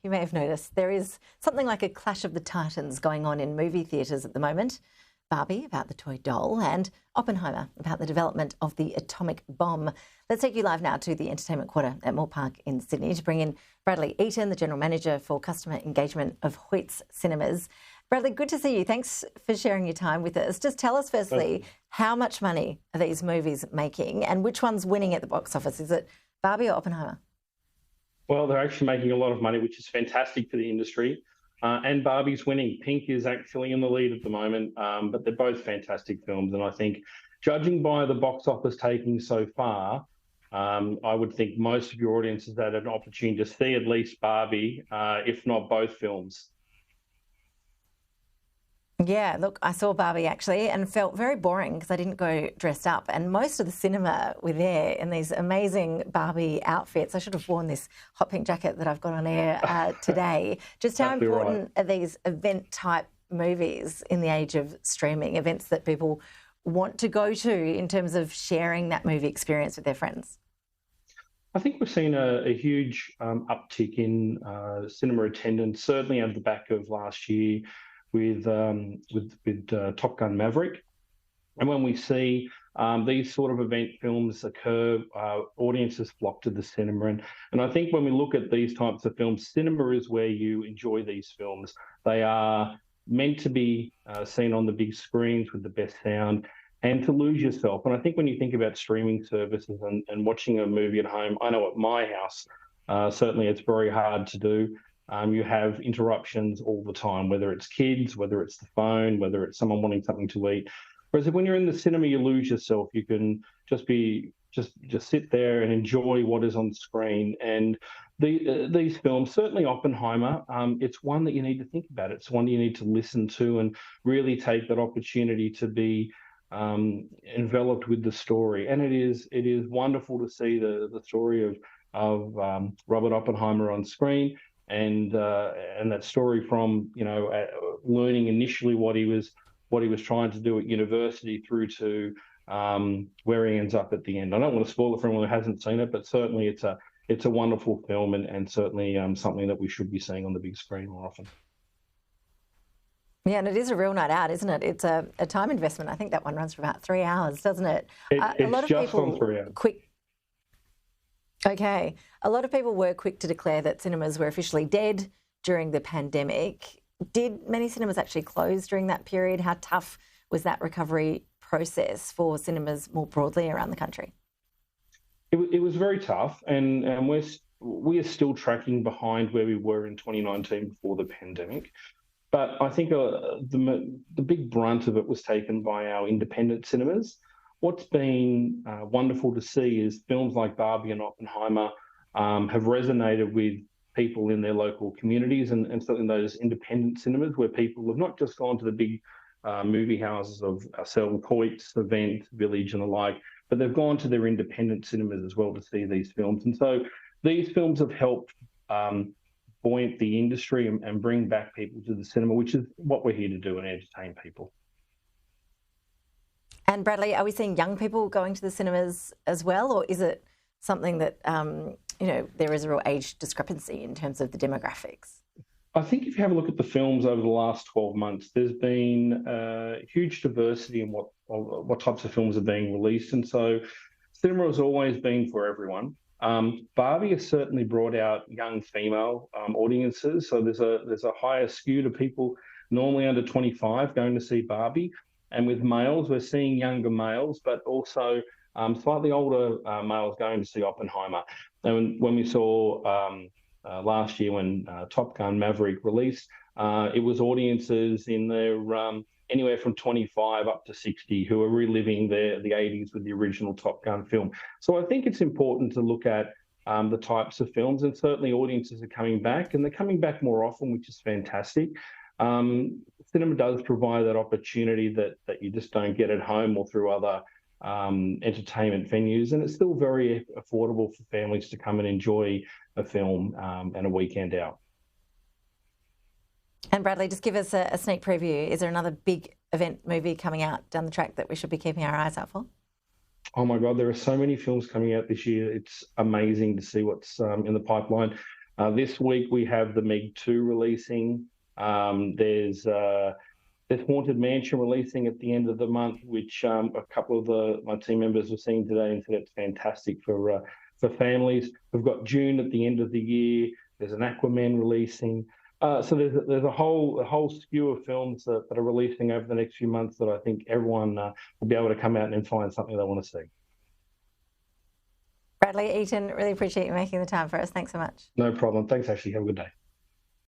You may have noticed there is something like a clash of the titans going on in movie theatres at the moment. Barbie about the toy doll and Oppenheimer about the development of the atomic bomb. Let's take you live now to the Entertainment Quarter at Moore Park in Sydney to bring in Bradley Eaton, the General Manager for Customer Engagement of Hoyts Cinemas. Bradley, good to see you. Thanks for sharing your time with us. Just tell us firstly, how much money are these movies making and which one's winning at the box office? Is it Barbie or Oppenheimer? Well, they're actually making a lot of money, which is fantastic for the industry. And Barbie's winning. Pink is actually in the lead at the moment, but they're both fantastic films. And I think, judging by the box office taking so far, I would think most of your audience has had an opportunity to see at least Barbie, if not both films. Yeah, look, I saw Barbie actually and felt very boring because I didn't go dressed up. And most of the cinema were there in these amazing Barbie outfits. I should have worn this hot pink jacket that I've got on air today. Just how important are these event type movies in the age of streaming, events that people want to go to in terms of sharing that movie experience with their friends? I think we've seen a huge uptick in cinema attendance, certainly at the back of last year, with Top Gun Maverick. And when we see these sort of event films occur, audiences flock to the cinema. And I think when we look at these types of films, cinema is where you enjoy these films. They are meant to be seen on the big screens with the best sound and to lose yourself. And I think when you think about streaming services and watching a movie at home, I know at my house, certainly it's very hard to do. You have interruptions all the time, whether it's kids, whether it's the phone, whether it's someone wanting something to eat. Whereas when you're in the cinema, you lose yourself. You can just sit there and enjoy what is on screen. And these films, certainly Oppenheimer, it's one that you need to think about. It's one you need to listen to and really take that opportunity to be enveloped with the story. And it is wonderful to see the story of Robert Oppenheimer on screen. And that story from learning initially what he was trying to do at university through to where he ends up at the end. I don't want to spoil it for anyone who hasn't seen it, but certainly it's a wonderful film and certainly something that we should be seeing on the big screen more often. Yeah, and it is a real night out, isn't it? It's a time investment. I think that one runs for about 3 hours, doesn't it? It's a lot of just people on 3 hours. Okay. A lot of people were quick to declare that cinemas were officially dead during the pandemic. Did many cinemas actually close during that period? How tough was that recovery process for cinemas more broadly around the country? It was very tough, and we are still tracking behind where we were in 2019 before the pandemic. But I think the big brunt of it was taken by our independent cinemas. What's been wonderful to see is films like Barbie and Oppenheimer have resonated with people in their local communities and certainly those independent cinemas where people have not just gone to the big movie houses of ourselves, Hoyts, Event, Village and the like, but they've gone to their independent cinemas as well to see these films. And so these films have helped buoyant the industry and bring back people to the cinema, which is what we're here to do and entertain people. And Bradley, are we seeing young people going to the cinemas as well, or is it something that, there is a real age discrepancy in terms of the demographics? I think if you have a look at the films over the last 12 months, there's been huge diversity in what types of films are being released. And so cinema has always been for everyone. Barbie has certainly brought out young female audiences. So there's a higher skew to people normally under 25 going to see Barbie. And with males, we're seeing younger males, but also slightly older males going to see Oppenheimer. And when we saw last year when Top Gun Maverick released, it was audiences in their anywhere from 25 up to 60 who are reliving the 80s with the original Top Gun film. So I think it's important to look at the types of films, and certainly audiences are coming back, and they're coming back more often, which is fantastic. Cinema does provide that opportunity that you just don't get at home or through other entertainment venues, and it's still very affordable for families to come and enjoy a film and a weekend out. And Bradley, just give us a sneak preview. Is there another big event movie coming out down the track that we should be keeping our eyes out for? Oh my God, there are so many films coming out this year. It's amazing to see what's in the pipeline. This week we have The Meg 2 releasing. There's Haunted Mansion releasing at the end of the month, which a couple of my team members were seeing today and said it's fantastic for families. We've got June at the end of the year. There's an Aquaman releasing. So there's a whole skew of films that are releasing over the next few months that I think everyone will be able to come out and find something they want to see. Bradley Eaton, really appreciate you making the time for us. Thanks so much. No problem. Thanks, Ashley. Have a good day.